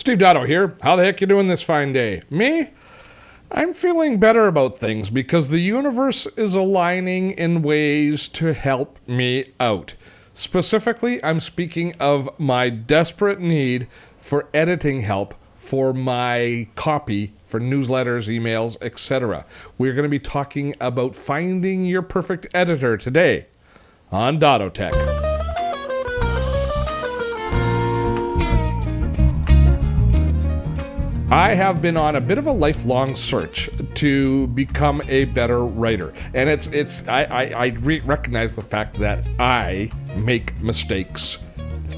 Steve Dotto here. How the heck you doing this fine day? Me? I'm feeling better about things because the universe is aligning in ways to help me out. Specifically, I'm speaking of my desperate need for editing help for my copy for newsletters, emails, etc. We're going to be talking about finding your perfect editor today on Dotto Tech. I have been on a bit of a lifelong search to become a better writer, and I recognize the fact that I make mistakes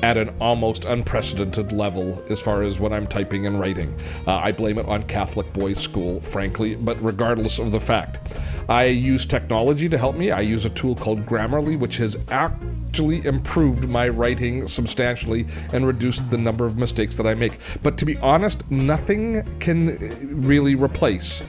at an almost unprecedented level as far as when I'm typing and writing. I blame it on Catholic boys' school, frankly, but regardless of the fact, I use technology to help me. I use a tool called Grammarly, which has actually improved my writing substantially and reduced the number of mistakes that I make. But to be honest, nothing can really replace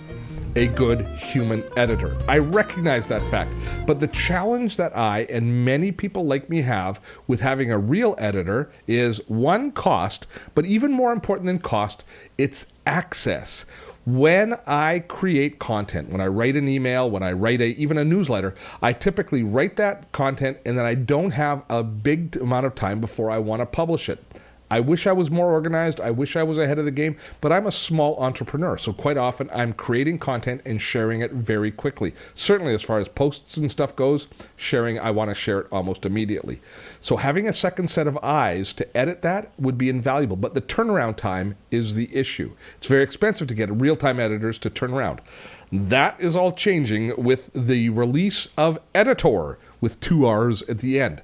a good human editor. I recognize that fact, but the challenge that I and many people like me have with having a real editor is one, cost, but even more important than cost, it's access. When I create content, when I write an email, when I write even a newsletter, I typically write that content and then I don't have a big amount of time before I want to publish it. I wish I was more organized. I wish I was ahead of the game, but I'm a small entrepreneur. So quite often I'm creating content and sharing it very quickly. Certainly as far as posts and stuff goes, I want to share it almost immediately. So having a second set of eyes to edit that would be invaluable, but the turnaround time is the issue. It's very expensive to get real-time editors to turn around. That is all changing with the release of Editorr with 2 R's at the end.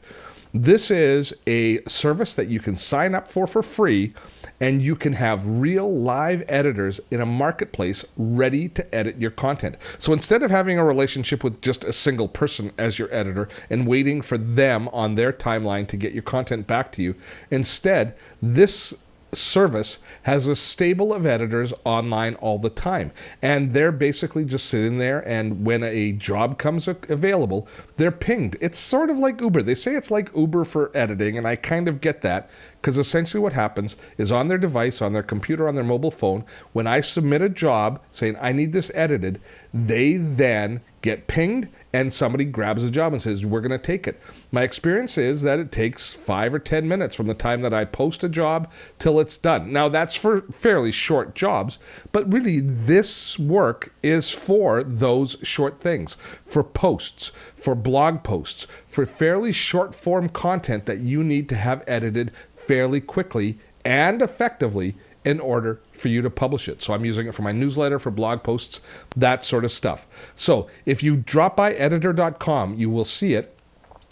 This is a service that you can sign up for free, and you can have real live editors in a marketplace ready to edit your content. So instead of having a relationship with just a single person as your editor and waiting for them on their timeline to get your content back to you, instead, this service has a stable of editors online all the time, and they're basically just sitting there, and when a job comes available, they're pinged. It's sort of like Uber. They say it's like Uber for editing, and I kind of get that, because essentially what happens is on their device, on their computer, on their mobile phone, when I submit a job saying I need this edited, they then get pinged and somebody grabs the job and says, we're going to take it. My experience is that it takes 5 or 10 minutes from the time that I post a job till it's done. Now that's for fairly short jobs, but really this work is for those short things, for posts, for blog posts, for fairly short form content that you need to have edited fairly quickly and effectively in order for you to publish it. So I'm using it for my newsletter, for blog posts, that sort of stuff. So if you drop by Editor.com, you will see it.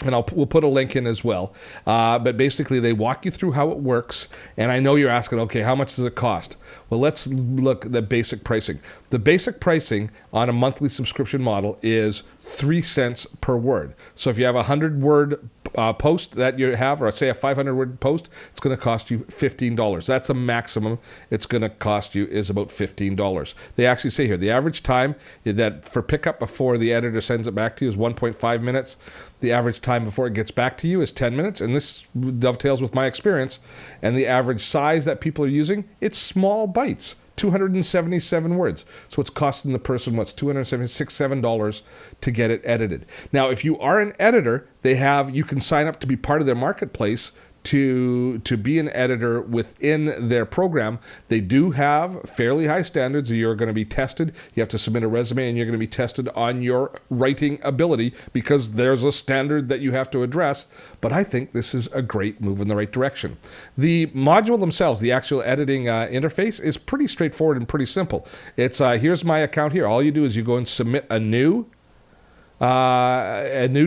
And we'll put a link in as well. But basically, they walk you through how it works. And I know you're asking, okay, how much does it cost? Well, let's look at the basic pricing. The basic pricing on a monthly subscription model is 3 cents per word. So if you have a 100-word post that you have, or say a 500-word post, it's going to cost you $15. That's the maximum it's going to cost you, is about $15. They actually say here, the average time that for pickup before the editor sends it back to you is 1.5 minutes. The average time before it gets back to you is 10 minutes, and this dovetails with my experience. And the average size that people are using, it's small bites, 277 words. So it's costing the person, $276, $7 to get it edited. Now, if you are an editor, you can sign up to be part of their marketplace to be an editor within their program. They do have fairly high standards. You're going to be tested. You have to submit a resume, and you're going to be tested on your writing ability because there's a standard that you have to address. But I think this is a great move in the right direction. The module themselves, the actual editing interface, is pretty straightforward and pretty simple. It's here's my account here. All you do is you go and submit a new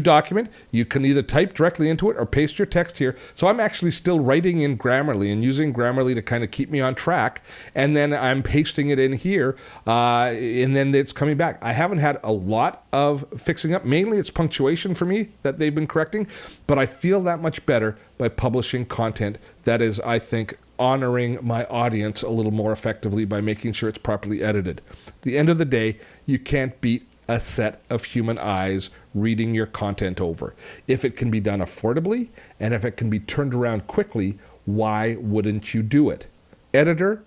document. You can either type directly into it or paste your text here. So I'm actually still writing in Grammarly and using Grammarly to kind of keep me on track. And then I'm pasting it in here, and then it's coming back. I haven't had a lot of fixing up. Mainly it's punctuation for me that they've been correcting, but I feel that much better by publishing content that is, I think, honoring my audience a little more effectively by making sure it's properly edited. At the end of the day, you can't beat a set of human eyes reading your content over. If it can be done affordably and if it can be turned around quickly, why wouldn't you do it? Editor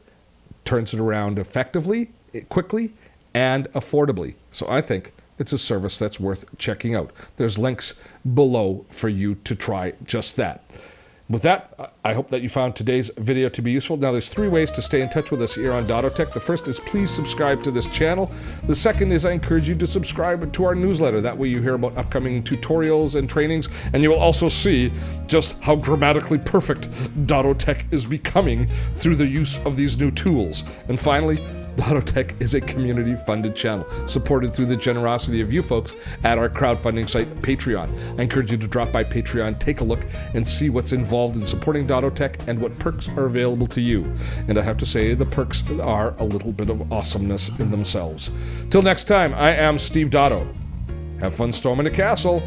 turns it around effectively, quickly, and affordably. So I think it's a service that's worth checking out. There's links below for you to try just that. With that, I hope that you found today's video to be useful. Now, there's 3 ways to stay in touch with us here on Dotto Tech. The first is please subscribe to this channel. The second is I encourage you to subscribe to our newsletter. That way you hear about upcoming tutorials and trainings, and you will also see just how grammatically perfect Dotto Tech is becoming through the use of these new tools. And finally, Dotto Tech is a community-funded channel, supported through the generosity of you folks at our crowdfunding site, Patreon. I encourage you to drop by Patreon, take a look, and see what's involved in supporting Dotto Tech and what perks are available to you. And I have to say, the perks are a little bit of awesomeness in themselves. Till next time, I am Steve Dotto. Have fun storming the castle.